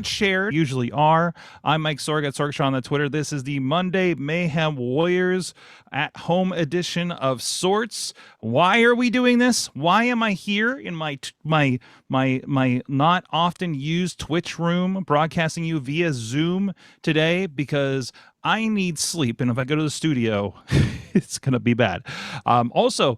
shared, usually are. I'm Mike Sorg at Sorgatron on the Twitter. This is the Monday Mayhem Warriors at home edition of sorts. Why are we doing this? Why am I here in my not often used Twitch room broadcasting you via Zoom today? Because I need sleep, and if I go to the studio, it's gonna be bad. Also,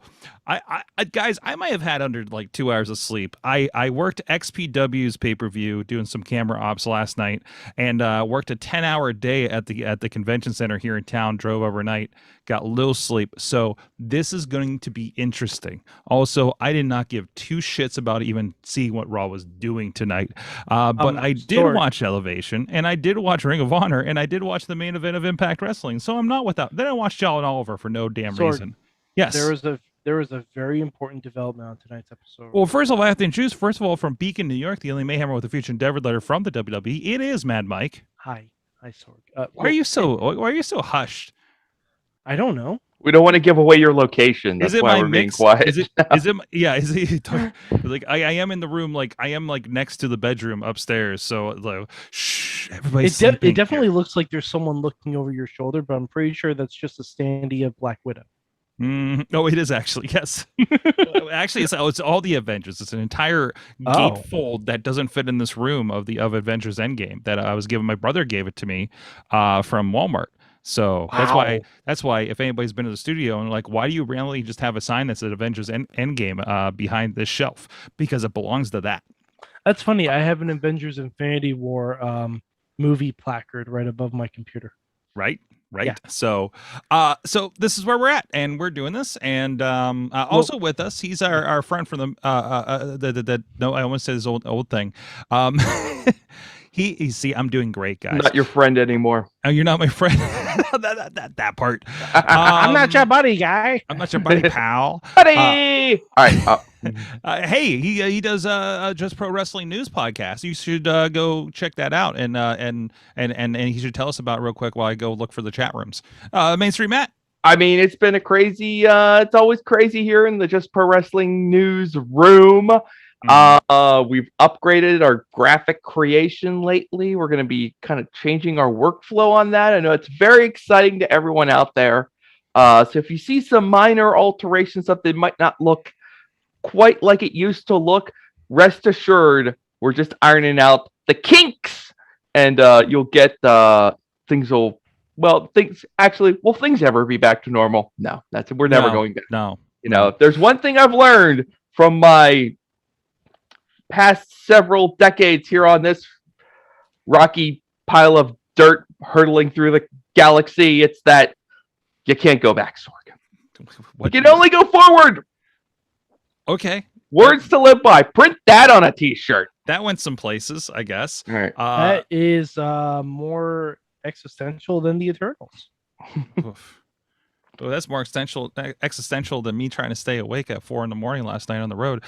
guys, I might have had under like 2 hours of sleep. I worked XPW's pay-per-view doing some camera ops last night, and worked a 10-hour day at the convention center here in town. Drove overnight, got little sleep. So this is going to be interesting. Also, I did not give two shits about even seeing what Raw was doing tonight, but I did watch Elevation, and I did watch Ring of Honor, and I did watch the main event of Impact Wrestling. So I'm not without. Then I watched John Oliver for no damn reason. Yes, there was a very important development on tonight's episode. Well, first of all, I have to introduce, first of all, from Beacon, New York, the only Mayhemmer with a future endeavor letter from the WWE. It is Mad Mike. Hi, Sorg. Why are you so hushed? I don't know. We don't want to give away your location. That's why we're being quiet. Is it like I am in the room, like I am like next to the bedroom upstairs. So like, shh, everybody's It definitely looks like there's someone looking over your shoulder, but I'm pretty sure that's just a standee of Black Widow. No, it is actually, yes. Actually, it's all the Avengers. It's an entire gatefold that doesn't fit in this room of Avengers Endgame that I was given. My brother gave it to me from Walmart. So that's why if anybody's been to the studio and like, why do you randomly just have a sign that says Avengers Endgame behind this shelf? Because it belongs to that. That's funny. I have an Avengers Infinity War movie placard right above my computer. Right. Yeah. So this is where we're at, and we're doing this, and also with us, he's our friend from the no, I almost said his old thing. He see, I'm doing great, guys. I'm not your friend anymore. Oh, you're not my friend. that part. I'm not your buddy, guy. I'm not your buddy, pal. Buddy. All right. Hey, he does Just Pro Wrestling News podcast. You should go check that out, and he should tell us about it real quick while I go look for the chat rooms. Mainstream Matt. I mean, it's been a crazy. It's always crazy here in the Just Pro Wrestling News room. We've upgraded our graphic creation lately. We're going to be kind of changing our workflow on that. I know it's very exciting to everyone out there. So if you see some minor alterations, something might not look quite like it used to look, rest assured we're just ironing out the kinks, and you'll get things ever be back to normal? No, we're never going back. No, if there's one thing I've learned from my past several decades here on this rocky pile of dirt hurtling through the galaxy, it's that you can't go back, Sorg. You can only go forward. Okay. Words to live by. Print that on a t-shirt. That went some places, I guess. All right. That is more existential than the Eternals. Well, that's more existential than me trying to stay awake at 4 a.m. last night on the road.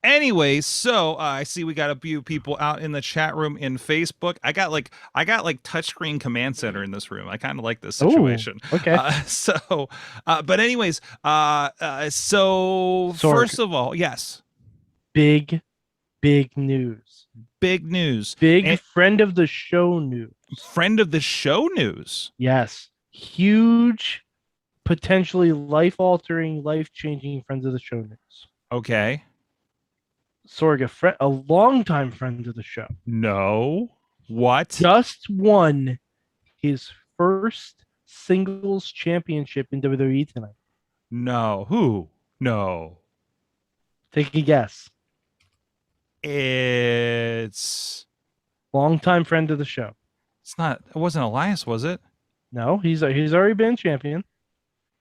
Anyway, so I see we got a few people out in the chat room in Facebook. I got like touchscreen command center in this room. I kind of like this situation. Ooh, okay. But anyways, so first of all, yes. Big news. Big news. Friend of the show news. Friend of the show news. Yes. Huge, potentially life-altering, life-changing friends of the show news. Okay. Sorg, a longtime friend of the show. No. What? Just won his first singles championship in WWE tonight. No. Who? No. Take a guess. It's longtime friend of the show. It's not. It wasn't Elias, was it? No, he's already been champion.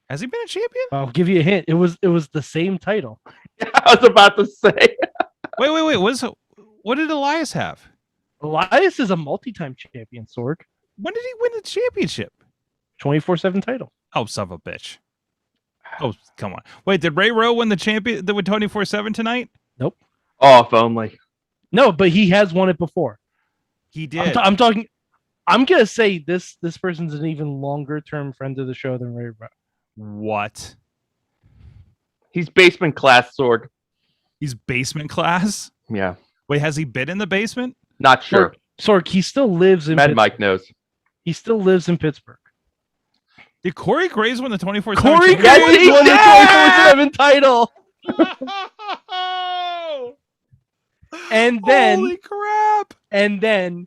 Has he been a champion? I'll give you a hint. It was the same title. I was about to say. Wait. What did Elias have? Elias is a multi-time champion, Sorg. When did he win the championship? 24/7 title. Oh, son of a bitch. Oh, come on. Wait, did Ray Rowe win the 24/7 tonight? Nope. Oh, if only. No, but he has won it before. He did. I'm talking. I'm gonna say this person's an even longer term friend of the show than Ray Rowe. What? He's basement class, Sorg. He's basement class? Yeah. Wait, has he been in the basement? Not sure. Sorg, he still lives in Mad Pittsburgh. Mike knows. He still lives in Pittsburgh. Did Corey Graves win the 24/7? Corey Yes, Graves he won did! the 24/7 title. And then, holy crap! and then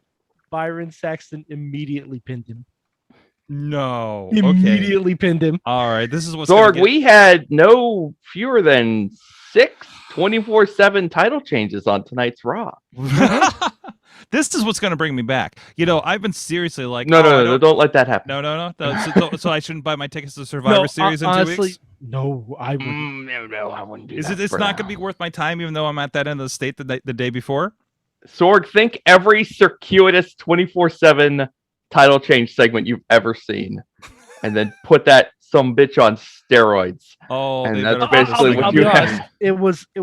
Byron Saxton immediately pinned him. No. Okay. Immediately pinned him. All right. This is what's Sorg, we had no fewer than 6 24/7 title changes on tonight's Raw. This is what's going to bring me back. I've been seriously like, No, don't let that happen. No. So I shouldn't buy my tickets to Survivor Series in 2 weeks? No, I wouldn't. No, I wouldn't do Is that. it? It's not going to be worth my time, even though I'm at that end of the state the day before. Sorg, think every circuitous 24/7 title change segment you've ever seen, and then put that some bitch on steroids. Oh, And they that's better- basically what I'll you be have. honest. It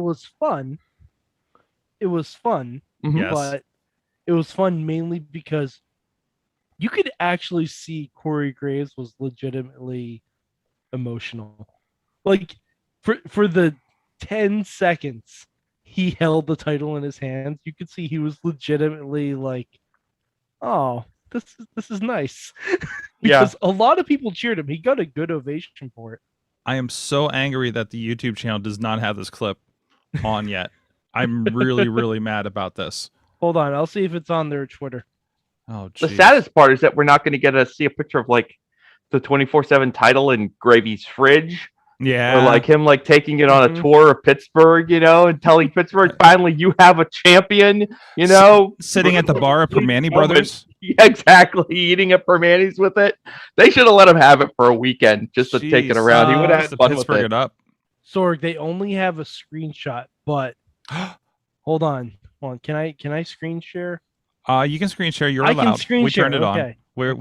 was fun. It was fun, Yes. but it was fun mainly because you could actually see Corey Graves was legitimately emotional. Like for the 10 seconds he held the title in his hands, you could see he was legitimately like, "Oh, this is nice." Because a lot of people cheered him. He got a good ovation for it. I am so angry that the YouTube channel does not have this clip on yet. I'm really, really mad about this. Hold on, I'll see if it's on their Twitter. Oh, The geez. saddest part is that we're not going to get to see a picture of like the 24/7 title in Gravy's fridge, Yeah. or like him like taking it on a tour of Pittsburgh, and telling Pittsburgh finally you have a champion, Sitting at the bar of Permani Brothers. Yeah, exactly, eating at Permani's with it. They should have let him have it for a weekend just to take it Jeez. around. He would have Just had to fun with Pittsburgh it. it up. Sorg, they only have a screenshot, but hold on. Can I screen share? You can screen share. You're I can allowed. screen we turned share, it on. okay.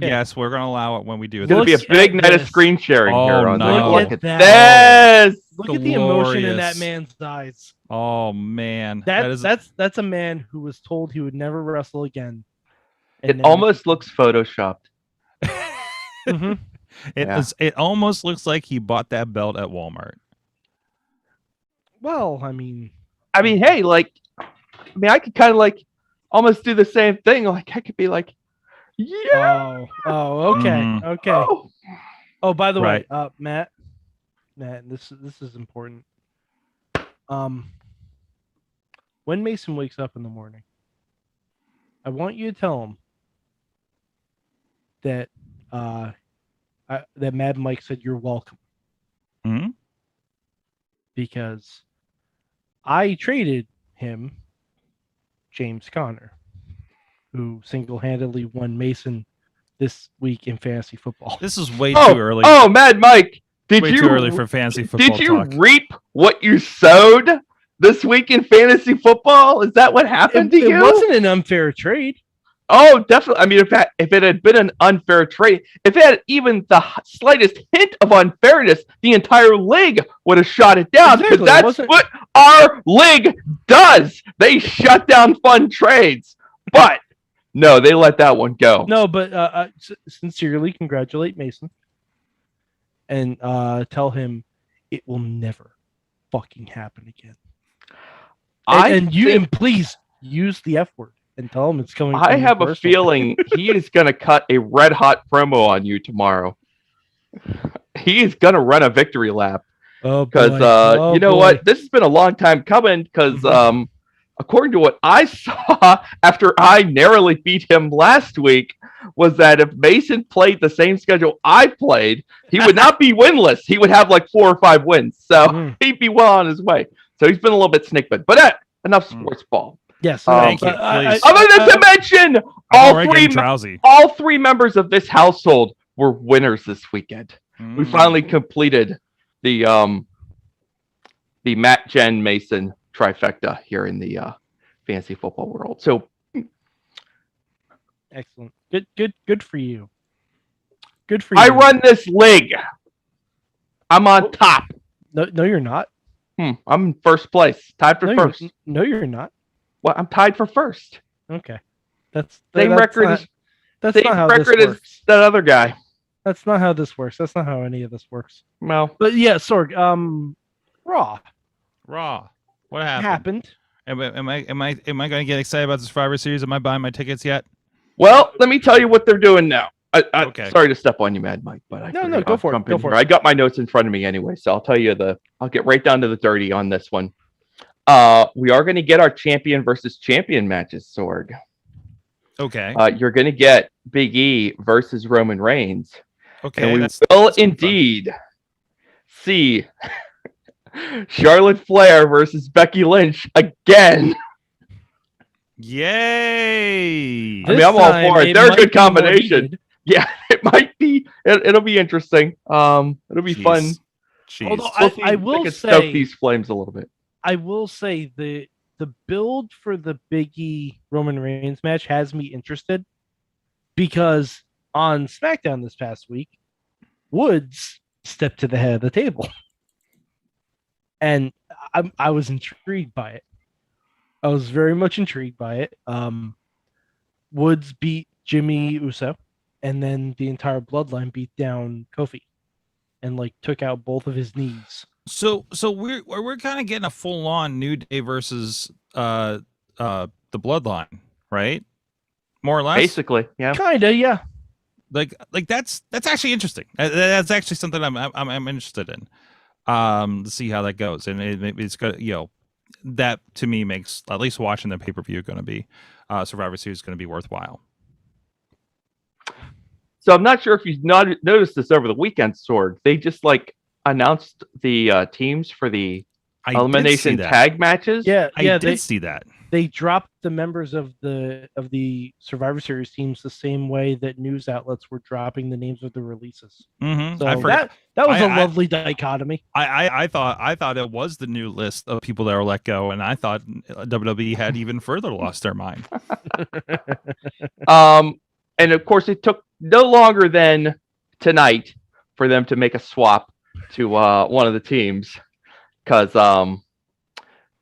Yes, we're going to allow it when we do It's going to this. be a big Look night at of screen sharing Oh, here. On no. Look Look at at this. Look at the emotion in Glorious. that man's eyes. Oh man, That's a man who was told he would never wrestle again. And It then- almost looks photoshopped. Mhm. It almost looks like he bought that belt at Walmart. Well, I mean, Hey, I could kind of like almost do the same thing. Like I could be like, yeah. okay, Mhm. okay. Oh. Oh, by the Right. way, Matt, this is important. When Mason wakes up in the morning, I want you to tell him that that Mad Mike said you're welcome, Mhm. because I traded him James Conner, who single-handedly won Mason this week in fantasy football. This is way too early. Oh, Mad Mike, way too early for fantasy football Did you talk. reap what you sowed this week in fantasy football? Is that what happened to It you? wasn't an unfair trade. Oh, definitely. If it had been an unfair trade, if it had even the slightest hint of unfairness, the entire league would have shot it down. Exactly. Because that's what our league does. They shut down fun trades. But no, they let that one go. No, but sincerely congratulate Mason and tell him it will never fucking happen again. And please use the F word and tell him it's coming. I from you have a personally. feeling he is going to cut a red hot promo on you tomorrow. He is going to run a victory lap. Oh, Because boy. you know what? This has been a long time coming. Because according to what I saw after I narrowly beat him last week, was that if Mason played the same schedule I played, he would not be winless. He would have like 4 or 5 wins. So he'd be well on his way. So he's been a little bit snake bit. But enough sports ball. Yes, Thank you. Please. Other than to mention, I'm already getting drowsy. all 3 members of this household were winners this weekend. We finally completed the Matt, Jen, Mason trifecta here in the fantasy football world. So excellent. Good for you. Good for you. I run this league. I'm on top. No, you're not. I'm in first place. Tied for first. No, you're not. Well, I'm tied for first. Okay. That's Same record not, as that's same not how record this as works. that other guy. That's not how this works. That's not how any of this works. Well, But yeah, Sorg, Raw Raw. What happened? Am I going to get excited about the Survivor Series? Am I buying my tickets yet? Well, let me tell you what they're doing now. Okay. Sorry to step on you, Mad Mike, but No, go for it. Go for it. I got my notes in front of me anyway, so I'll tell you I'll get right down to the dirty on this one. We are going to get our champion versus champion matches, Sorg. Okay. You're going to get Big E versus Roman Reigns. Okay. And we will indeed see Charlotte Flair versus Becky Lynch again. Yay! I mean, I'm all for it. They're a good combination. Yeah, it might be. It'll be interesting. It'll be fun. Jeez. Although I will say, stoke these flames a little bit. I will say the build for the Big E Roman Reigns match has me interested because on SmackDown this past week, Woods stepped to the head of the table, and I was intrigued by it. I was very much intrigued by it. Woods beat Jimmy Uso, and then the entire Bloodline beat down Kofi, and like took out both of his knees. So we're kind of getting a full on New Day versus the Bloodline, right? More or less. Basically, yeah. Kinda, yeah. Like that's actually interesting. That's actually something I'm interested in. To see how that goes, and it's good. That to me makes at least watching the pay-per-view going to be Survivor Series going to be worthwhile. So I'm not sure if you've not noticed this over the weekend, Sorg. They just announced the teams for the elimination tag matches. Yeah, I did see that. They dropped the members of the Survivor Series teams the same way that news outlets were dropping the names of the releases. Mm-hmm. So that was a lovely dichotomy. I thought it was the new list of people that were let go, and I thought WWE had even further lost their mind. And of course, it took no longer than tonight for them to make a swap to one of the teams, because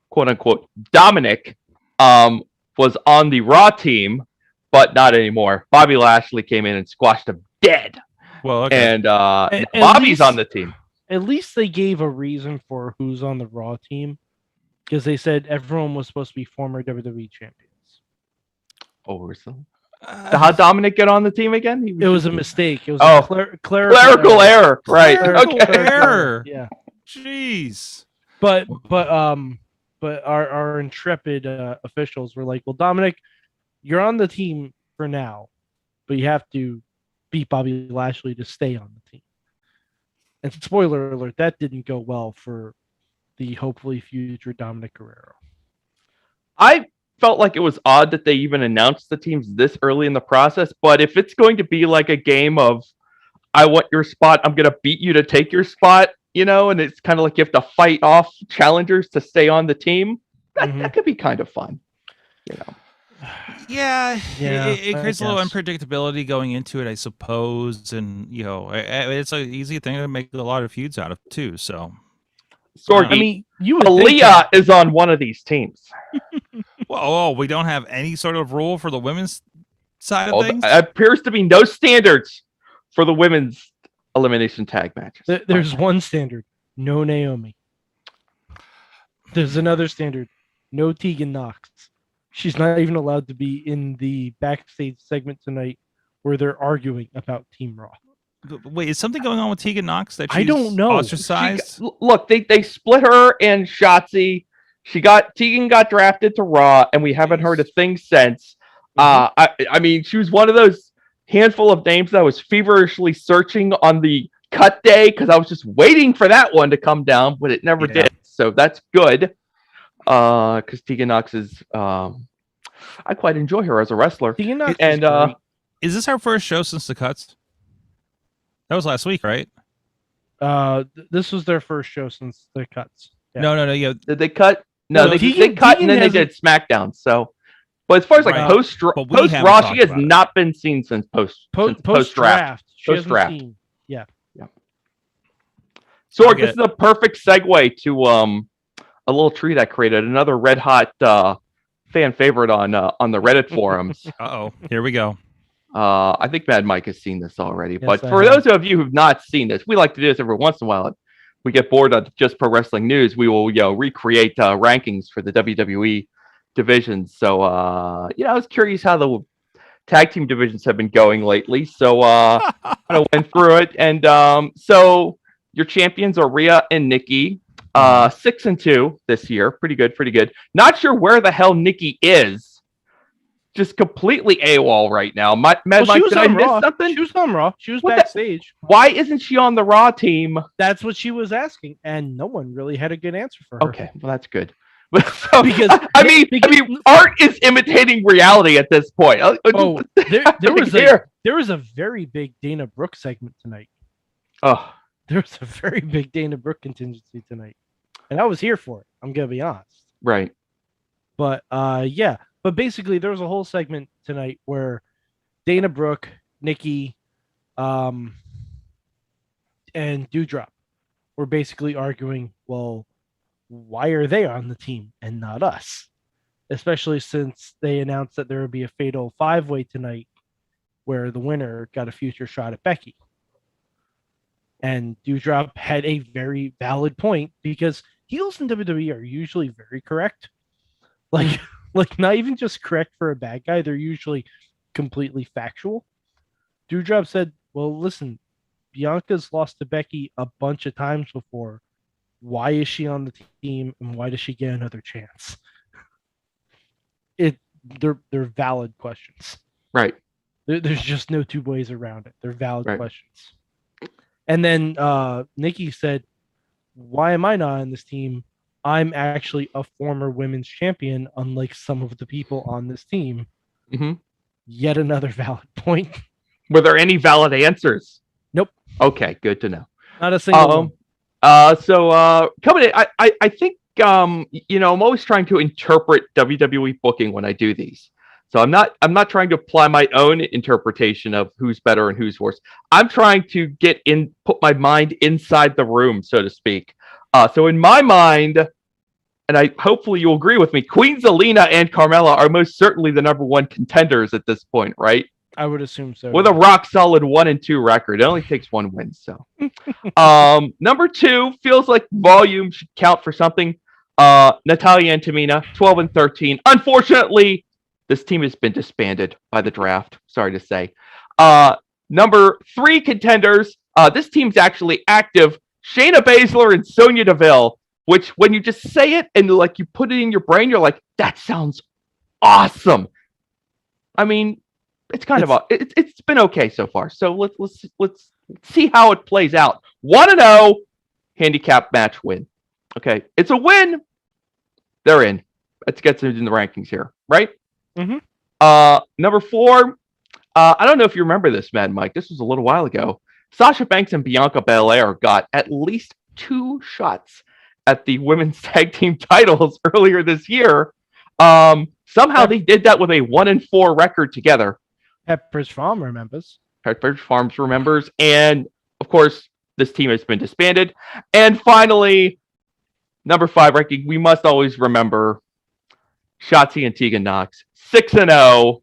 quote unquote Dominic was on the Raw team, but not anymore. Bobby Lashley came in and squashed him dead. Well, okay. And Bobby's on the team. At least they gave a reason for who's on the Raw team, because they said everyone was supposed to be former WWE champions. Oh, so how Dominic get on the team again? It was a mistake. It was a clerical error. Right. Clerical Okay. error. Yeah. Jeez. But our intrepid officials were like, well, Dominic, you're on the team for now, but you have to beat Bobby Lashley to stay on the team. And spoiler alert, that didn't go well for the hopefully future Dominic Guerrero. I felt like it was odd that they even announced the teams this early in the process, but if it's going to be like a game of I want your spot, I'm going to beat you to take your spot, and it's kind of like you have to fight off challengers to stay on the team, that could be kind of fun, Yeah, it creates a little unpredictability going into it, I suppose, and it's an easy thing to make a lot of feuds out of too. So, Sorgi, I mean, you would Aaliyah is on one of these teams. Well, we don't have any sort of rule for the women's side of things. There appears to be no standards for the women's elimination tag matches. There's one standard: no Naomi. There's another standard: no Tegan Knox. She's not even allowed to be in the backstage segment tonight where they're arguing about Team Raw. Wait, is something going on with Tegan Knox that she's I don't know. Ostracized? Look, they split her and Shotzi. Tegan got drafted to Raw, and we haven't heard a thing since. I mean, she was one of those handful of names that I was feverishly searching on the cut day because I was just waiting for that one to come down, but it never did. So that's good. Because Tegan Knox is, I quite enjoy her as a wrestler. Tegan Knox and is this our first show since the cuts? That was last week, right? This was their first show since the cuts. Yeah. No. Yeah. Did they cut? No, they cut and then they did SmackDown. So, but as far as post Raw, she has not been seen since post draft. Post draft. Yeah. Sorg, this is a perfect segue to a little treat I created. Another red hot fan favorite on the Reddit forums. Here we go. I think Mad Mike has seen this already, but for those of you who've not seen this, we like to do this every once in a while. We get bored of just pro wrestling news. We will, recreate rankings for the WWE divisions. So I was curious how the tag team divisions have been going lately. So kind of went through it, and so your champions are Rhea and Nikki, 6-2 this year. Pretty good, pretty good. Not sure where the hell Nikki is. Just completely AWOL right now. Mike, did I miss something? She was on Raw. She was backstage. Why isn't she on the Raw team? That's what she was asking, and no one really had a good answer for her. Okay, well that's good. So, because I mean, art is imitating reality at this point. There was a very big Dana Brooke segment tonight. Oh, there was a very big Dana Brooke contingency tonight, and I was here for it. I'm gonna be honest. Right. But yeah. But basically, there was a whole segment tonight where Dana Brooke, Nikki, and Doudrop were basically arguing, well, why are they on the team and not us? Especially since they announced that there would be a fatal 5-way tonight where the winner got a future shot at Becky. And Doudrop had a very valid point because heels in WWE are usually very correct. Like not even just correct for a bad guy, they're usually completely factual. Doudrop said, well, listen, Bianca's lost to Becky a bunch of times before. Why is she on the team and why does she get another chance? They're valid questions. Right. There's just no two ways around it. They're valid questions. And then Nikki said, why am I not on this team? I'm actually a former women's champion, unlike some of the people on this team. Mm-hmm. Yet another valid point. Were there any valid answers? Nope. Okay, good to know. Not a single one. So coming in, I think I'm always trying to interpret WWE booking when I do these. So I'm not trying to apply my own interpretation of who's better and who's worse. I'm trying to put my mind inside the room, so to speak. So in my mind, and hopefully you'll agree with me, Queen Zelina and Carmella are most certainly the number one contenders at this point, right? I would assume so. With a rock solid 1-2 record. It only takes one win, so. Number 2 feels like volume should count for something. Natalya and Tamina, 12-13. Unfortunately, this team has been disbanded by the draft. Sorry to say. Number 3 contenders. This team's actually active. Shayna Baszler and Sonya Deville, which when you just say it and like you put it in your brain, you're like, that sounds awesome. I mean, it's been okay so far. So let's see how it plays out. 1-0 handicap match win. Okay, it's a win. They're in. Let's get them in the rankings here, right? Mm-hmm. Number 4. I don't know if you remember this, Mad Mike. This was a little while ago. Sasha Banks and Bianca Belair got at least 2 shots at the women's tag team titles earlier this year. Somehow they did that with a 1-4 record together. Pepper's Farm remembers. Pepper's Farms remembers. And, of course, this team has been disbanded. And finally, number 5 ranking, we must always remember Shotzi and Tegan Nox. 6-0.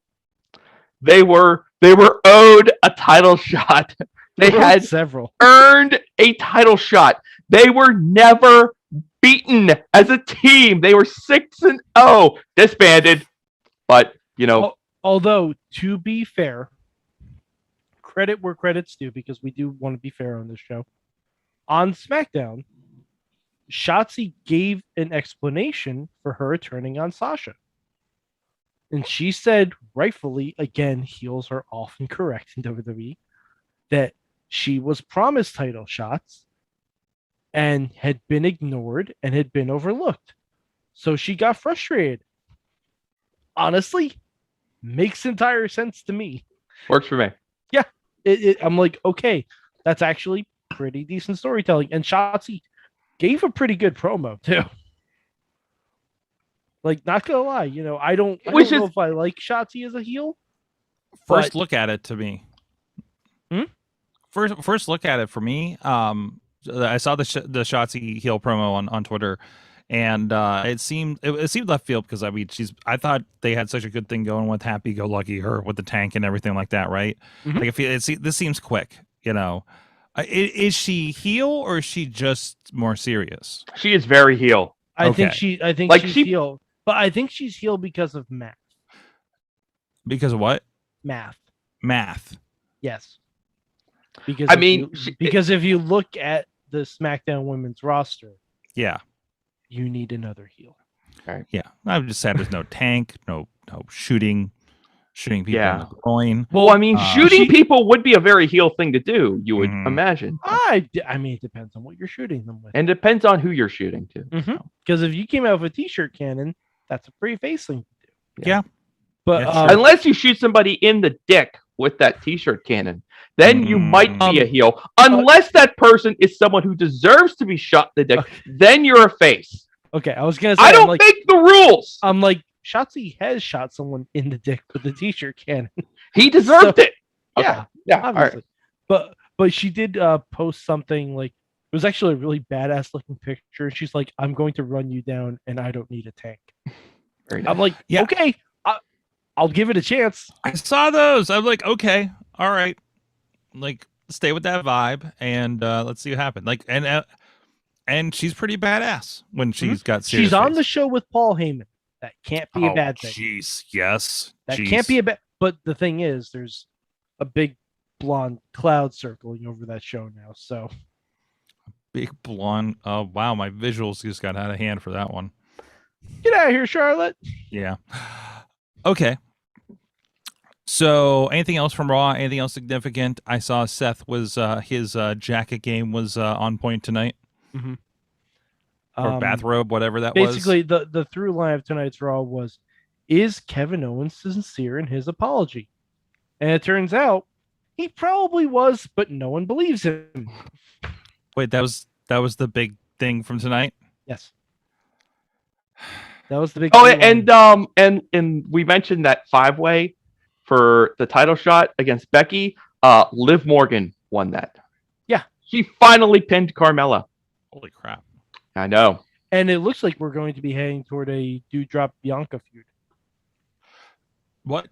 They were owed a title shot. They had several earned a title shot. They were never beaten as a team. They were 6-0, disbanded. But although to be fair, credit where credit's due, because we do want to be fair on this show. On SmackDown, Shotzi gave an explanation for her turning on Sasha. And she said, rightfully, again, heels are often correct in WWE, that she was promised title shots and had been ignored and had been overlooked. So she got frustrated. Honestly, makes entire sense to me. Works for me. Yeah. I'm like, okay, that's actually pretty decent storytelling. And Shotzi gave a pretty good promo, too. Like, not gonna lie, I don't know if I like Shotzi as a heel. First look at it to me. First look at it for me. I saw the Shotzi heel promo on Twitter, and it seemed left field because I thought they had such a good thing going with Happy Go Lucky, her with the tank and everything like that, right? Mm-hmm. Like this seems quick, Is she heel or is she just more serious? She is very heel. I think she's heel. But I think she's heel because of math. Because of what? Math. Math. Yes. Because I mean, because if you look at the SmackDown women's roster, Yeah. you need another heel. Yeah. I'm just sad there's no tank, no shooting people in Yeah. the groin. Well, I mean, shooting she- people would be a very heel thing to do, you would Mhm. imagine. I mean, it depends on what you're shooting them with. And depends on who you're shooting to. Because if you came out with a t-shirt cannon, that's a pretty face thing to do. Yeah. But Yeah, Unless you shoot somebody in the dick with that t-shirt cannon, then you might be a heel. Unless that person is someone who deserves to be shot in the dick, then you're a face. okay, I was gonna say I don't like, make the rules. I'm like, Shotzi has shot someone in the dick with a t-shirt cannon. He deserved it. Okay, Yeah. Yeah. All right. obviously. But she did post something like it was actually a really badass looking picture. She's like, I'm going to run you down and I don't need a tank. Very nice. I'm like, Yeah. okay, I'll give it a chance. I saw those. I'm like, okay, all right. Like, stay with that vibe and let's see what happens. Like, and she's pretty badass when she's got serious She's on face. the show with Paul Heyman. That can't be a bad thing. Jeez, yes. That Jeez. can't be a bad. But the thing is, there's a big blonde cloud circling over that show now. So Big blonde. Oh wow, my visuals just got out of hand for that one. get out of here, Charlotte. Yeah. Okay. So, anything else from Raw? Anything else significant? I saw Seth was his jacket game was on point tonight, or bathrobe, whatever that was. Basically, the through line of tonight's Raw was, is Kevin Owens sincere in his apology? And it turns out he probably was, but no one believes him. Wait, that was the big thing from tonight. Yes. That was the big. Oh, through line. and we mentioned that 5-way for the title shot against Becky. Liv Morgan won that. Yeah. She finally pinned Carmella. Holy crap! I know. And it looks like we're going to be heading toward a Doudrop Bianca feud. What?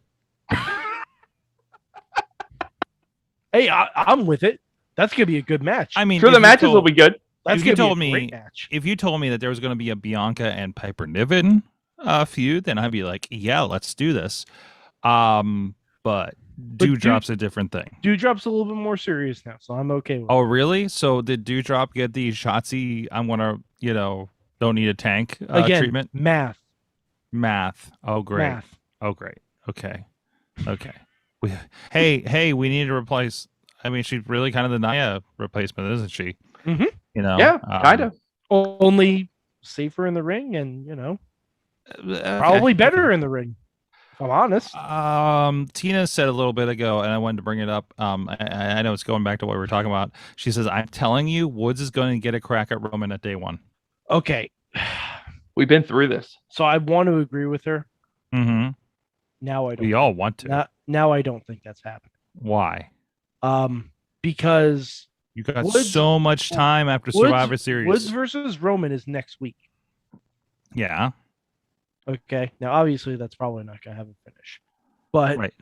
Hey, I'm with it. That's gonna be a good match. I mean, Sure, if the you matches will told- be good. That's if you gonna told be a me- great match. If you told me that there was going to be a Bianca and Piper Niven feud, then I'd be like, yeah, let's do this. But Dewdrop's a different thing. Doudrop's a little bit more serious now, so I'm okay with it. Oh, really? So did Dewdrop get the Shotzi? I'm gonna, don't need a tank Again, treatment. math. Oh, great. Math. Oh, great. Okay. Hey, we need to replace. I mean, she's really kind of the Nia replacement, isn't she? Mhm. Yeah, kind of. Only safer in the ring, and probably better in the ring. If I'm honest. Tina said a little bit ago, and I wanted to bring it up. I know it's going back to what we were talking about. She says, "I'm telling you, Woods is going to get a crack at Roman at day one." Okay. We've been through this. So I want to agree with her. Mm-hmm. Now I don't. We all want to. Now I don't think that's happening. Why? Because You got Woods- so much time after Survivor Series. Woods versus Roman is next week. Yeah. Okay. Now, obviously, that's probably not going to have a finish. But Right.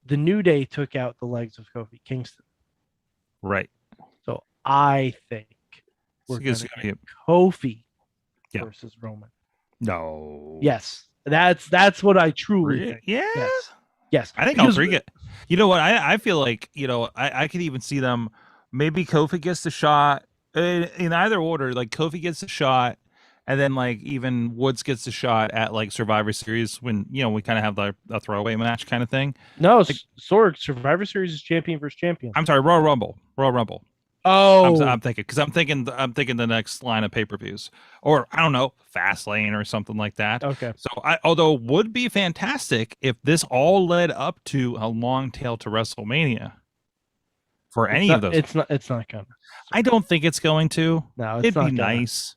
the New Day took out the legs of Kofi Kingston. Right. So I think we're going It's to gonna get be- Kofi Yeah. versus Roman. No. Yes. That's what I truly Really? think. Yeah. Yes. I think all Because- three get. You know what? I feel like I could even see them. Maybe Kofi gets the shot in either order. Like Kofi gets the shot, and then like even Woods gets the shot at like Survivor Series when we kind of have a throwaway match kind of thing. No, Sorg, Survivor Series is champion versus champion. I'm sorry, Royal Rumble. Oh, I'm thinking because I'm thinking the next line of pay-per-views, or I don't know, Fastlane or something like that. okay. So although it would be fantastic if this all led up to a long tail to WrestleMania for any of those. It's not gonna. I don't think it's going to. No, it's It'd not be gonna. nice.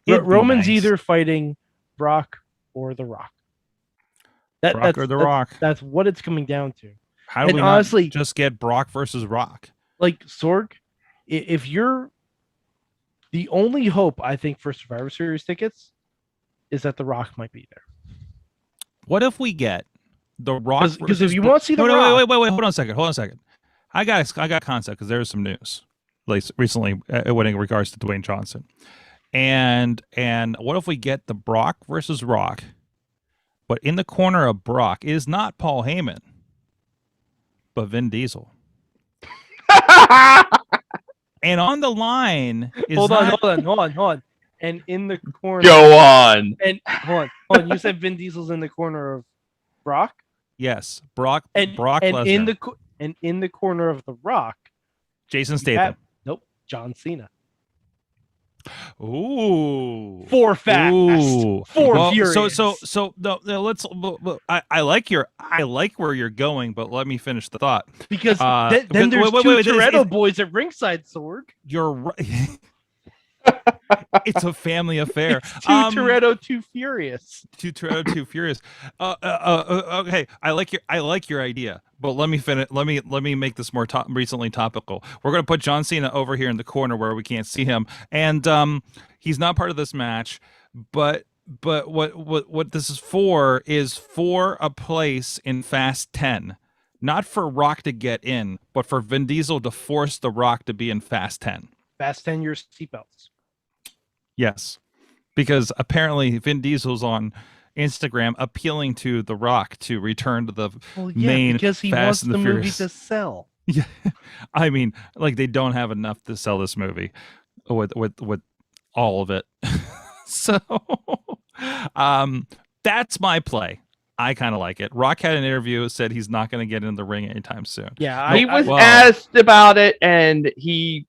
It'd be Roman's nice. either fighting Brock or The Rock. Brock or The Rock. That's what it's coming down to. How do and we honestly- not just get Brock versus Rock? Like Sorg, if you're the only hope I think for Survivor Series tickets is that The Rock might be there. What if we get The Rock? Because if you want to see The No, Rock, wait, hold on a second. I got a concept because there's some news recently when in regards to Dwayne Johnson. And what if we get the Brock versus Rock, but in the corner of Brock is not Paul Heyman, but Vin Diesel. And on the line is hold on. And in the corner. Go on. And hold on. You said Vin Diesel's in the corner of Brock? Yes, Brock And Lesnar. in the corner of the Rock, Jason Statham. nope, John Cena. Ooh. For fast. Ooh. For furious. So no, let's. I like where you're going, but let me finish the thought. Because then there's two Toretto boys at ringside, Sorg. You're right. It's a family affair. It's two Toretto, two furious. Two Toretto, two furious. Okay, I like your idea, but let me finish. Let me make this more recently topical. We're gonna put John Cena over here in the corner where we can't see him, and he's not part of this match. But what this is for a place in Fast 10, not for Rock to get in, but for Vin Diesel to force the Rock to be in Fast 10. Fast 10 your seatbelts. Yes, because apparently Vin Diesel's on Instagram appealing to The Rock to return to the main because he Fast wants and the the movie Furious. to sell. Yeah, I mean, like they don't have enough to sell this movie with all of it. So, that's my play. I kind of like it. Rock had an interview, said he's not going to get in the ring anytime soon. Yeah, He was asked about it and he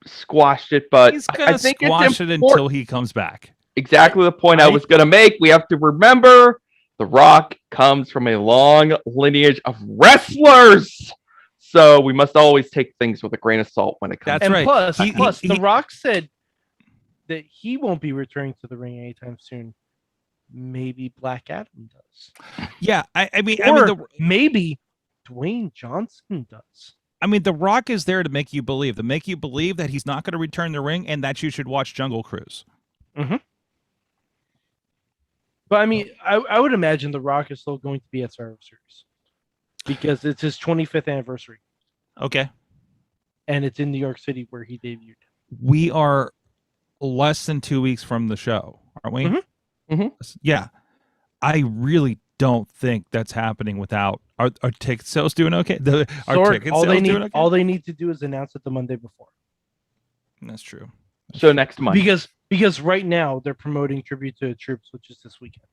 squashed it, but He's going I to think squash it's it important. until he comes back. Exactly the point I was going to make. We have to remember The Rock comes from a long lineage of wrestlers. So we must always take things with a grain of salt when it comes. That's right. Plus, The Rock said that he won't be returning to the ring anytime soon. Maybe Black Adam does. Yeah, maybe Dwayne Johnson does. I mean, The Rock is there to make you believe that he's not going to return the ring and that you should watch Jungle Cruise. Mm-hmm. But I mean, I would imagine The Rock is still going to be at Survivor Series because it's his 25th anniversary. Okay. And it's in New York City where he debuted. We are less than 2 weeks from the show, aren't we? Mm-hmm. Mm-hmm. Yeah. I really don't think that's happening without our ticket sales doing okay. All they need to do is announce it the Monday before. That's true. So next month. Because right now they're promoting Tribute to the Troops, which is this weekend.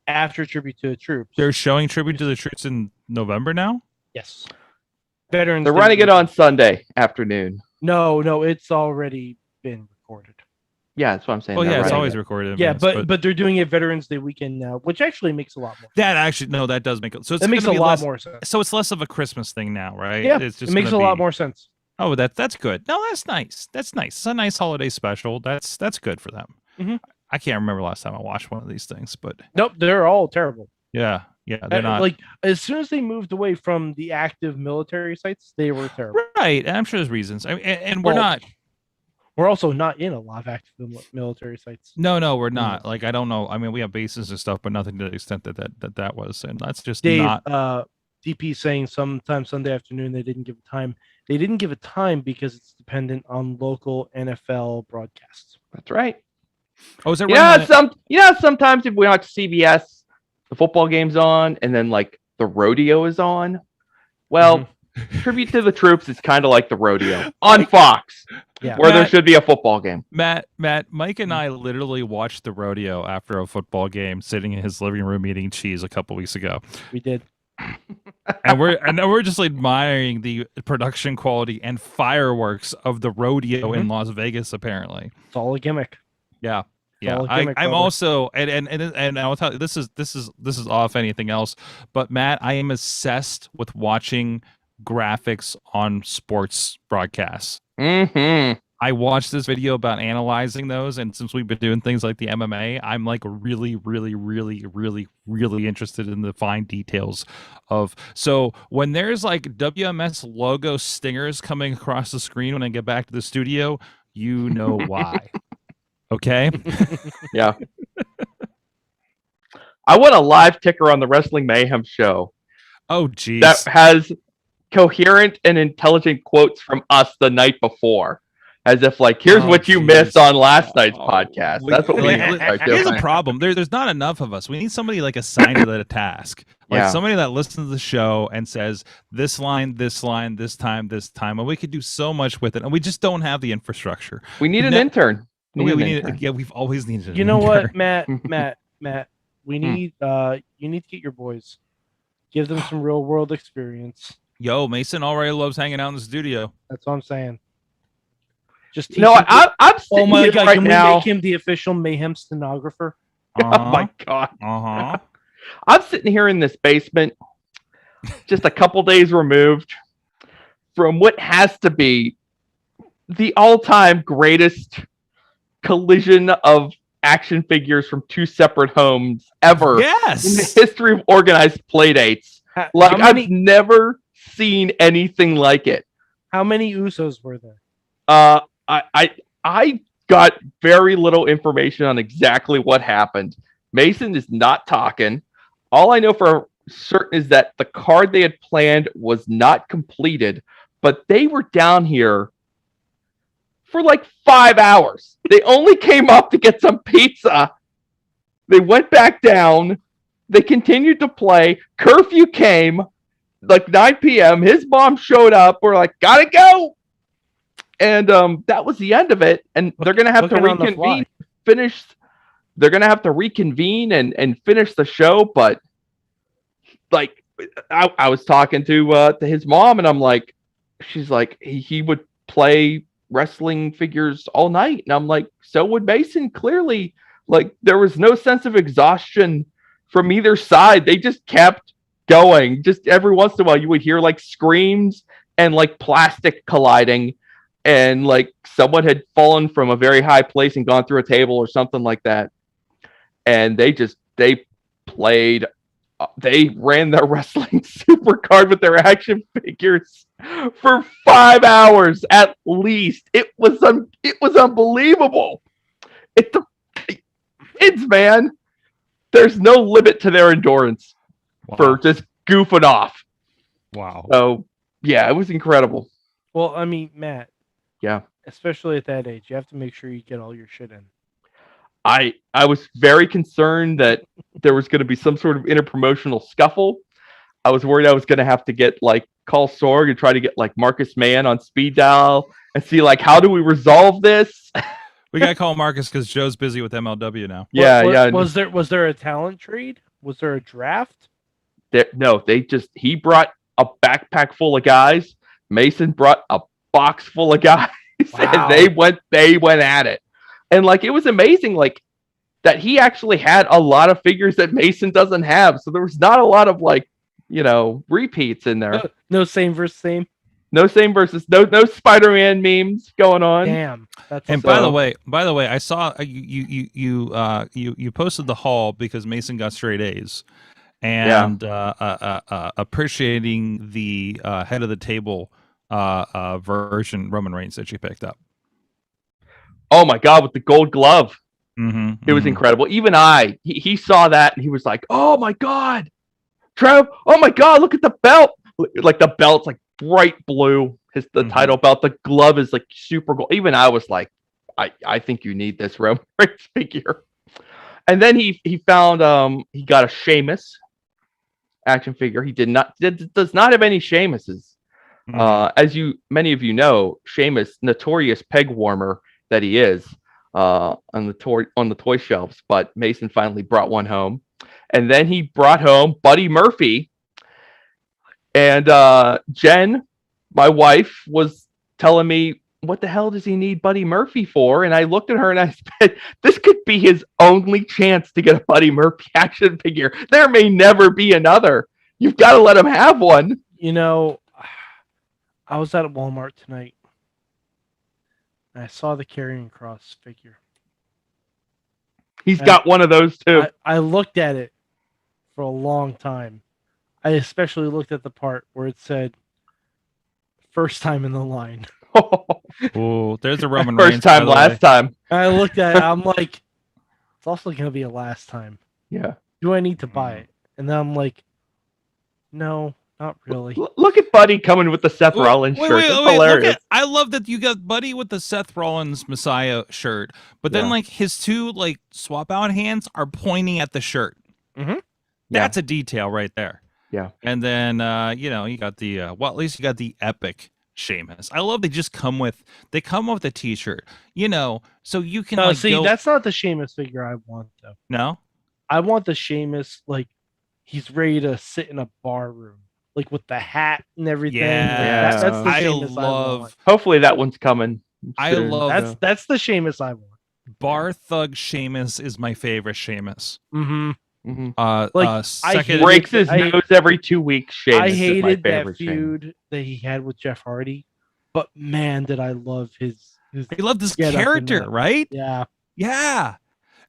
After Tribute to the Troops. They're showing Tribute to the Troops in November now? Yes. Veterans. They're running it on Sunday afternoon. No, it's already been recorded. Yeah, that's what I'm saying. Oh, yeah, it's always it. recorded. Yeah, but they're doing it Veterans Day weekend now, which actually makes a lot more sense. That does make it. So that makes a lot more sense. So it's less of a Christmas thing now, right? Yeah, it's just it makes a lot more sense. Oh, that's good. No, that's nice. That's nice. It's a nice holiday special. That's good for them. Mm-hmm. I can't remember last time I watched one of these things, but nope, they're all terrible. Yeah, they're not. Like as soon as they moved away from the active military sites, they were terrible. Right, and I'm sure there's reasons. I mean, and we're not. We're also not in a lot of active military sites. No, we're not. Like I don't know. I mean, we have bases and stuff, but nothing to the extent that was, and that's just Dave, not. DP saying sometime Sunday afternoon they didn't give a time. They didn't give a time because it's dependent on local NFL broadcasts. That's right. Oh, is it? Sometimes if we watch CBS, the football game's on, and then like the rodeo is on. Well, Tribute to the Troops is kind of like the rodeo on Fox, where there should be a football game. Matt, Mike and I literally watched the rodeo after a football game, sitting in his living room eating cheese a couple weeks ago. We did. And we're just admiring the production quality and fireworks of the rodeo in Las Vegas. Apparently, it's all a gimmick. Yeah. I'm also and I'll tell you this is off anything else, but Matt, I am obsessed with watching graphics on sports broadcasts. Mm-hmm. I watched this video about analyzing those, and since we've been doing things like the MMA, I'm like really, really, really, really, really interested in the fine details of. So when there's like WMS logo stingers coming across the screen when I get back to the studio, you know why. Okay. Yeah. I want a live ticker on the Wrestling Mayhem show. Oh, geez. That has coherent and intelligent quotes from us the night before. as if like, here's Oh, what you geez. missed on last night's podcast. That's what we Like, start here's doing. a problem. There's not enough of us. We need somebody like assigned to that task. Like Yeah. somebody that listens to the show and says this line, this time, and we could do so much with it. And we just don't have the infrastructure. We need an intern. We need. Yeah, we've always needed. You an know what, intern. Matt? We need you need to get your boys. Give them some real world experience. Yo, Mason already loves hanging out in the studio. That's what I'm saying. Just teach No, him- I'm sitting oh my here god! right Can we now. make him the official Mayhem stenographer? Oh my god! Uh-huh. I'm sitting here in this basement, just a couple days removed from what has to be the all-time greatest collision of action figures from two separate homes ever in the Yes. history of organized playdates. Like, I've never seen anything like it. How many Usos were there? I got very little information on exactly what happened. Mason is not talking. All I know for certain is that the card they had planned was not completed, but they were down here for like 5 hours. They only came up to get some pizza. They went back down. They continued to play. Curfew came, like 9 p.m. His mom showed up. We're like, gotta go. And that was the end of it. And they're gonna have to reconvene, finish. They're gonna have to reconvene and finish the show. But like, I was talking to his mom, and I'm like, she's like, he would play wrestling figures all night, and I'm like, so would Mason. Clearly, like, there was no sense of exhaustion from either side. They just kept going. Just every once in a while, you would hear like screams and like plastic colliding, and like someone had fallen from a very high place and gone through a table or something like that. And they played. They ran their wrestling supercard with their action figures for 5 hours at least. It was unbelievable. It's man. There's no limit to their endurance for just goofing off. Wow. So yeah, it was incredible. Well, I mean, Matt. Yeah. Especially at that age, you have to make sure you get all your shit in. I was very concerned that there was going to be some sort of interpromotional scuffle. I was worried I was going to have to call Sorg and try to get like Marcus Mann on speed dial and see like, how do we resolve this? We gotta call Marcus because Joe's busy with MLW now. Yeah. Was there a talent trade? Was there a draft? No, he brought a backpack full of guys. Mason brought a box full of guys. Wow. And they went at it. And like, it was amazing, like, that he actually had a lot of figures that Mason doesn't have. So there was not a lot of like, repeats in there. No same versus same. No same versus no Spider-Man memes going on. Damn. And by the way, I saw you posted the haul because Mason got straight A's, and appreciating the head of the table version Roman Reigns that you picked up. Oh my God, with the gold glove. Mm-hmm, it was incredible. Even he saw that and he was like, oh my God, Trev, oh my God, look at the belt. Like the belt's like bright blue. The title belt. The glove is like super gold. Even I was like, I think you need this Roman Reigns figure. And then he found he got a Sheamus action figure. He does not have any Sheamuses. As many of you know, Sheamus, notorious peg warmer that he is, on the toy shelves, but Mason finally brought one home. And then he brought home Buddy Murphy. And Jen, my wife, was telling me, what the hell does he need Buddy Murphy for? And I looked at her and I said, this could be his only chance to get a Buddy Murphy action figure. There may never be another. You've got to let him have one. I was at Walmart tonight and I saw the Karrion Kross figure. He's got one of those too. I looked at it for a long time. I especially looked at the part where it said first time in the line. Oh, there's a Roman Reigns. First time, last time. I looked at it, I'm like, it's also going to be a last time. Yeah. Do I need to buy it? And then I'm like, no, Not really. Look at Buddy coming with the Seth Rollins shirt. It's hilarious. I love that you got Buddy with the Seth Rollins Messiah shirt, but then like his two like swap out hands are pointing at the shirt. That's a detail right there. Yeah. And then you got the well, at least you got the epic Sheamus. I love they come with a t-shirt, so you can that's not the Sheamus figure I want though. No? I want the Sheamus like he's ready to sit in a bar room, like with the hat and everything. Yeah, that's the Sheamus I want. Hopefully that one's coming. I love that's the Sheamus I want. Bar Thug Sheamus is my favorite Sheamus. Second, breaks his nose every 2 weeks. Sheamus I hated that feud Sheamus that he had with Jeff Hardy, but man, did I love his he loved this character, right? Yeah.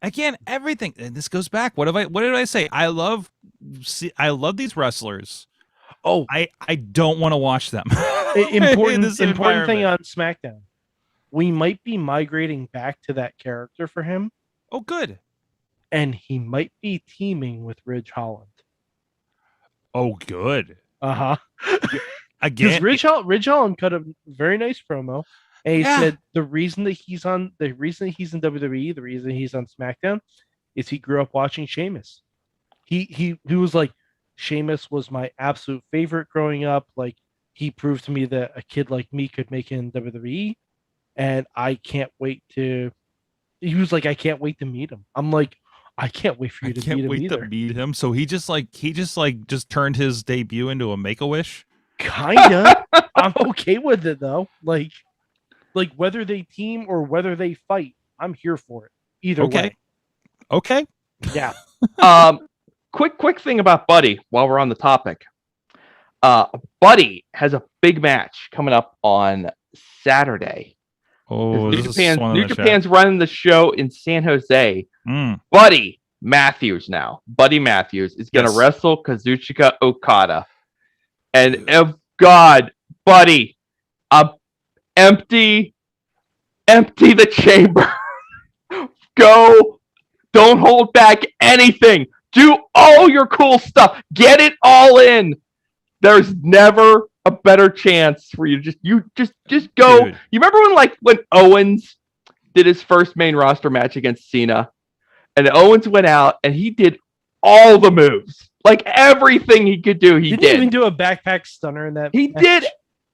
Again, everything. And this goes back. What did I say? I love these wrestlers. Oh, I don't want to watch them. Important thing on SmackDown. We might be migrating back to that character for him. Oh, good. And he might be teaming with Ridge Holland. Oh, good. Again, Ridge Holland cut a very nice promo, and he said the reason he's in WWE, the reason he's on SmackDown, is he grew up watching Sheamus. He was like, Sheamus was my absolute favorite growing up. Like he proved to me that a kid like me could make it in WWE, and I can't wait to. He was like, I can't wait to meet him. I'm like, I can't wait for you to meet him either. To meet him. So he just turned his debut into a Make-A-Wish. Kinda. I'm okay with it though. Like whether they team or whether they fight, I'm here for it. Either way. Okay. Yeah. Quick thing about Buddy while we're on the topic. Buddy has a big match coming up on Saturday. Oh, New Japan's running the show in San Jose. Buddy Matthews is going to wrestle Kazuchika Okada. And God, Buddy, empty the chamber. Go. Don't hold back anything. Do all your cool stuff. Get it all in. There's never a better chance for you. Just go. Dude. You remember when Owens did his first main roster match against Cena, and Owens went out and he did all the moves, like everything he could do. He did. Even do a backpack stunner in that. He did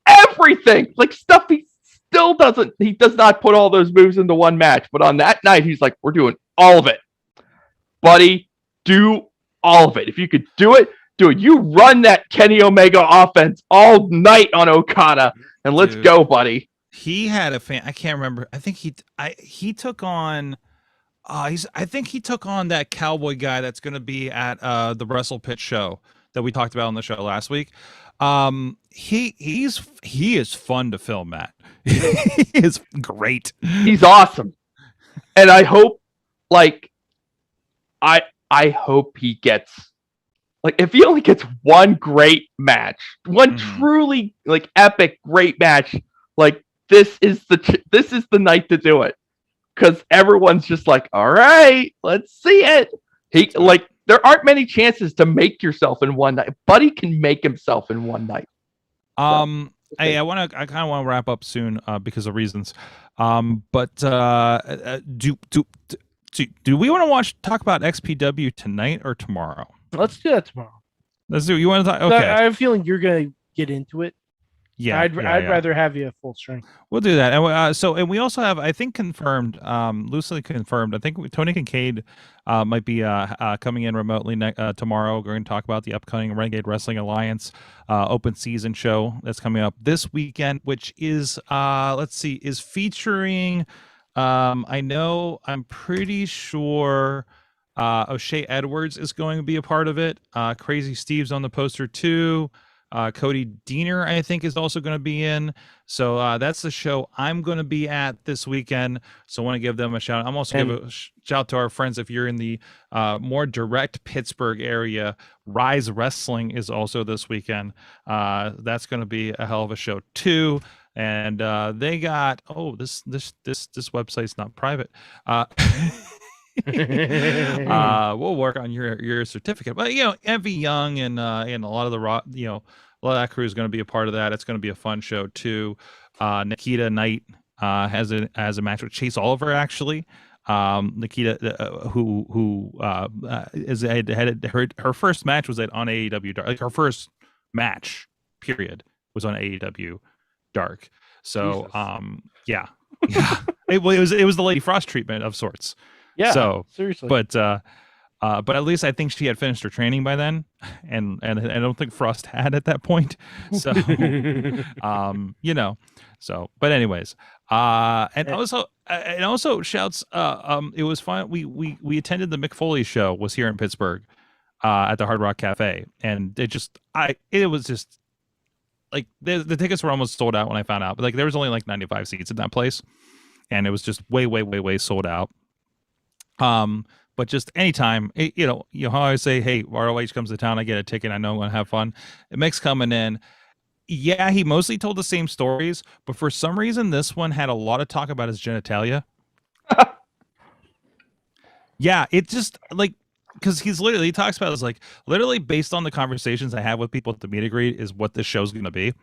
everything, like stuff he still doesn't. He does not put all those moves into one match, but on that night he's like, we're doing all of it, buddy. Do all of it. If you could do it. Dude, you run that Kenny Omega offense all night on Okada, and let's go, buddy. He had a fan. I can't remember. I think he took on. I think he took on that cowboy guy that's going to be at the Wrestle Pit show that we talked about on the show last week. He is fun to film, Matt. He is great. He's awesome, and I hope, I hope he gets. If he only gets one great match, one truly epic great match, this is the night to do it, because everyone's just like, all right, let's see it. There aren't many chances to make yourself in one night. Buddy can make himself in one night. Hey, I kind of want to wrap up soon because of reasons. But do we want to talk about XPW tonight or tomorrow? Let's do that tomorrow. Let's do. You want to talk? Okay. I have a feeling you're gonna get into it. Yeah, I'd rather have you at full strength. We'll do that. And we also have, I think, confirmed, loosely confirmed. I think Tony Kincaid might be coming in remotely tomorrow. We're going to talk about the upcoming Renegade Wrestling Alliance open season show that's coming up this weekend, which is is featuring. I'm pretty sure. O'Shea Edwards is going to be a part of it. Crazy Steve's on the poster too. Cody Diener, I think, is also going to be in. So that's the show I'm going to be at this weekend. So I want to give them a shout. I'm also going to give a shout out to our friends. If you're in the more direct Pittsburgh area, Rise Wrestling is also this weekend. That's going to be a hell of a show too. And they got this website's not private. We'll work on your certificate. But Envy Young and a lot of the a lot of that crew is going to be a part of that. It's going to be a fun show too. Nikita Knight has a match with Chase Oliver actually. Nikita, who is her first match was on AEW Dark. Like her first match period was on AEW Dark. So yeah. It was the Lady Frost treatment of sorts. Yeah. So seriously. but at least I think she had finished her training by then, and I don't think Frost had at that point. So So but anyways, and also shouts. It was fun. We attended the Mick Foley show. Was here in Pittsburgh, at the Hard Rock Cafe, and it was just like the tickets were almost sold out when I found out. But like there was only like 95 seats in that place, and it was just way sold out. But just anytime, how I say, hey, ROH comes to town, I get a ticket, I know I'm gonna have fun. Mick's coming in. Yeah, he mostly told the same stories, but for some reason, this one had a lot of talk about his genitalia. Yeah, it just like because he talks about it, like literally based on the conversations I have with people at the meet and greet is what this show's gonna be.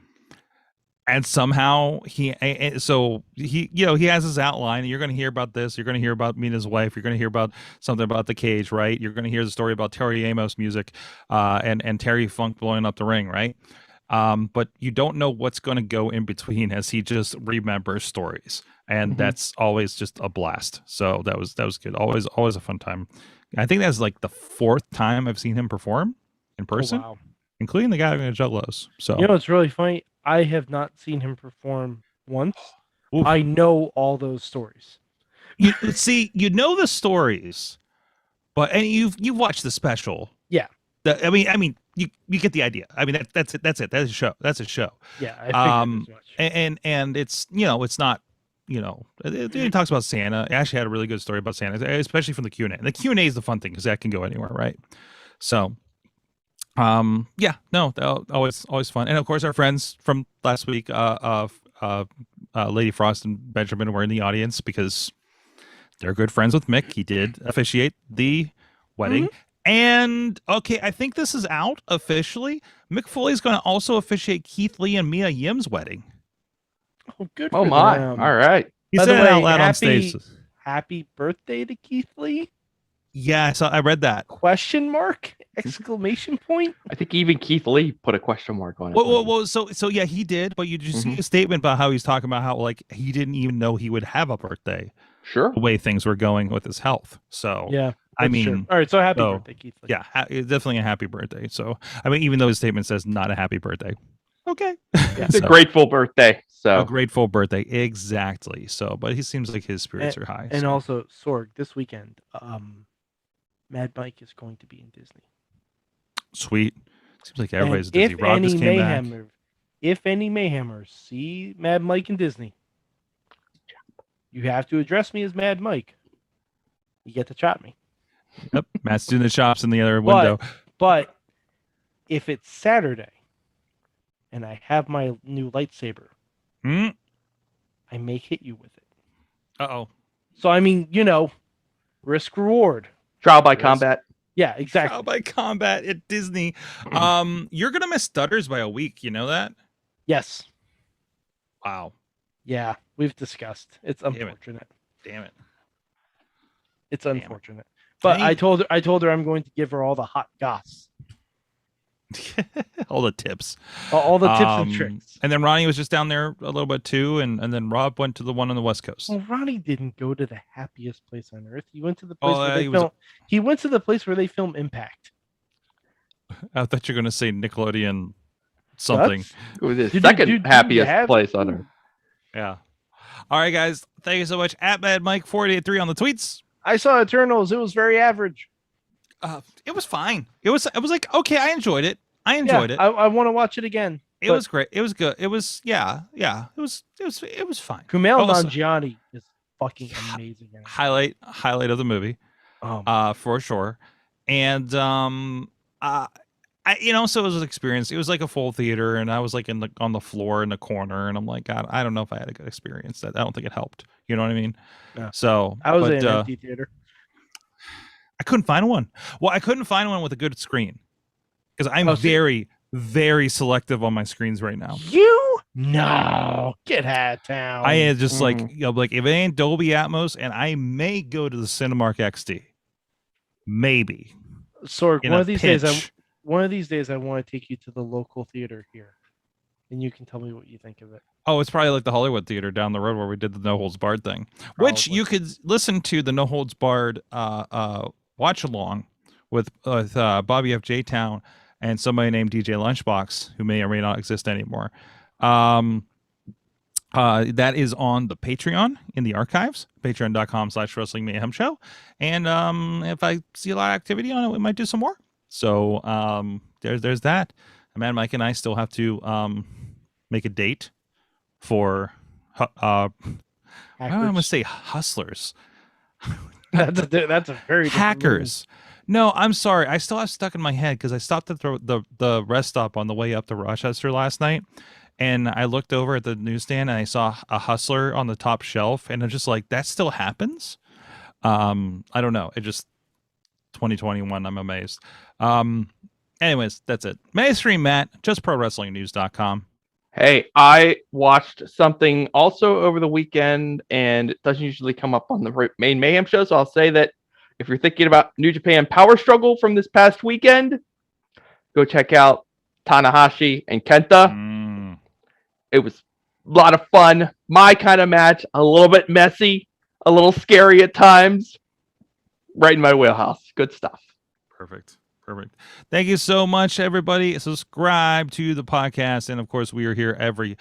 And somehow he has his outline. And you're going to hear about this. You're going to hear about me and his wife. You're going to hear about something about the cage, right? You're going to hear the story about Terry Amos music, and Terry Funk blowing up the ring, right? But you don't know what's going to go in between as he just remembers stories, and that's always just a blast. So that was good. Always a fun time. I think that's like the 4th time I've seen him perform in person, including the guy in the Juggalos. So it's really funny. I have not seen him perform once. Oof. I know all those stories. You see, the stories, and you've watched the special. Yeah. I mean, you get the idea. I mean, that's it. That's a show. That's a show. Yeah. I figured as much. And it's it's not. He talks about Santa. I actually had a really good story about Santa, especially from the Q&A. And the Q&A is the fun thing because that can go anywhere, right? So. Always fun. And of course our friends from last week, Lady Frost and Benjamin were in the audience because they're good friends with Mick. He did officiate the wedding. And okay, I think this is out officially. Mick Foley's going to also officiate Keith Lee and Mia Yim's wedding. Oh, good. Oh my! Them. All right. He said it out loud on stage. Happy birthday to Keith Lee. Yeah, I read that. Question mark? Exclamation point? I think even Keith Lee put a question mark on it. Well, so yeah, he did, but you just see a statement about how he's talking about how like he didn't even know he would have a birthday. Sure. The way things were going with his health. So yeah, I mean, sure. All right, so happy birthday, Keith Lee. Yeah, definitely a happy birthday. So I mean, even though his statement says not a happy birthday. Okay. It's a grateful birthday. So a grateful birthday, exactly. So, but he seems like his spirits are high. And also, Sorg, this weekend, Mad Mike is going to be in Disney. Sweet. Seems like everybody's Disney. Rob just came back. If any Mayhemers see Mad Mike in Disney, you have to address me as Mad Mike. You get to chop me. Yep. Matt's doing the chops in the other window. But if it's Saturday and I have my new lightsaber, I may hit you with it. Uh-oh. So, I mean, risk reward. Trial by combat. Yeah, exactly. Trial by combat at Disney. You're going to miss Stutters by a week. You know that? Yes. Wow. Yeah, we've discussed. It's unfortunate. Damn it. It's unfortunate. But I told her I'm going to give her all the hot goss. All the tips. All the tips and tricks. And then Ronnie was just down there a little bit too, and then Rob went to the one on the West Coast. Well, Ronnie didn't go to the happiest place on earth. He went to the place where they film. He went to the place where they film Impact. I thought you were going to say Nickelodeon something. It was the second happiest place on earth. Yeah. All right, guys. Thank you so much. At Mad Mike 483 on the tweets. I saw Eternals. It was very average. It was fine. It was like, okay, I enjoyed it. I enjoyed it. I want to watch it again. It was great. It was good. It was It was fine. Kumail Nanjiani is fucking amazing. Highlight of the movie. For sure. And so it was an experience. It was like a full theater, and I was like on the floor in the corner, and I'm like, God, I don't know if I had a good experience. I don't think it helped. You know what I mean? Yeah. So I was in an empty theater. I couldn't find one. Well, I couldn't find one with a good screen because I'm very, very selective on my screens right now. No, get out of town. I am just like, like if it ain't Dolby Atmos, and I may go to the Cinemark XD, maybe. Sorg, one of these days, I want to take you to the local theater here, and you can tell me what you think of it. Oh, it's probably like the Hollywood Theater down the road where we did the No Holds Barred thing, which you could listen to the No Holds Barred watch along with Bobby F. J. Town and somebody named DJ Lunchbox, who may or may not exist anymore. That is on the Patreon in the archives, patreon.com/Wrestling Mayhem Show. And if I see a lot of activity on it, we might do some more. So there's that. Man, Mike and I still have to make a date for I don't want to say hustlers. That's a very hackers. No, I'm sorry. I still have stuck in my head because I stopped at the rest stop on the way up to Rochester last night, and I looked over at the newsstand and I saw a hustler on the top shelf, and I'm just like, that still happens. I don't know. It just 2021. I'm amazed. Anyways, that's it. Mainstream Matt, justprowrestlingnews.com. Hey, I watched something also over the weekend, and it doesn't usually come up on the main Mayhem show, so I'll say that if you're thinking about New Japan Power Struggle from this past weekend, go check out Tanahashi and Kenta. It was a lot of fun. My kind of match, a little bit messy, a little scary at times. Right in my wheelhouse. Good stuff. Perfect. Thank you so much, everybody. Subscribe to the podcast. And of course, we are here every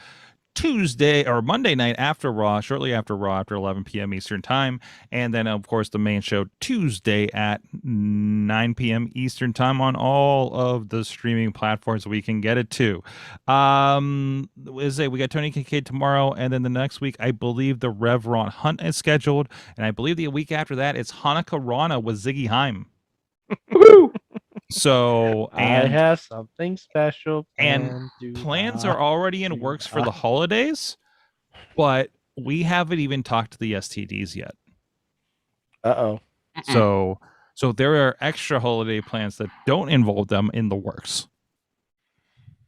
Tuesday or Monday night after Raw, shortly after Raw, after 11 p.m. Eastern time. And then, of course, the main show Tuesday at 9 p.m. Eastern time on all of the streaming platforms we can get it to. We got Tony Kincaid tomorrow. And then the next week, I believe the Rev Ron Hunt is scheduled. And I believe the week after that, it's Hanukkah Rana with Ziggy Heim. So I have something special and plans are already in works for the holidays, but we haven't even talked to the STDs yet. So there are extra holiday plans that don't involve them in the works.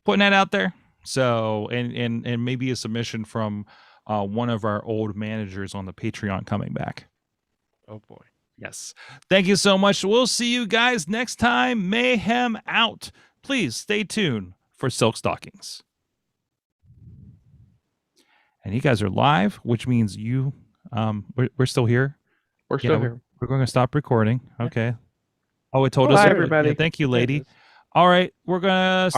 Putting that out there. So and maybe a submission from one of our old managers on the Patreon coming back. Oh boy. Yes. Thank you so much. We'll see you guys next time. Mayhem out. Please stay tuned for Silk Stockings. And you guys are live, which means you we're still here. We're still here. We're going to stop recording. Okay. Oh, it told us everybody. Yeah, thank you, lady. All right, we're going to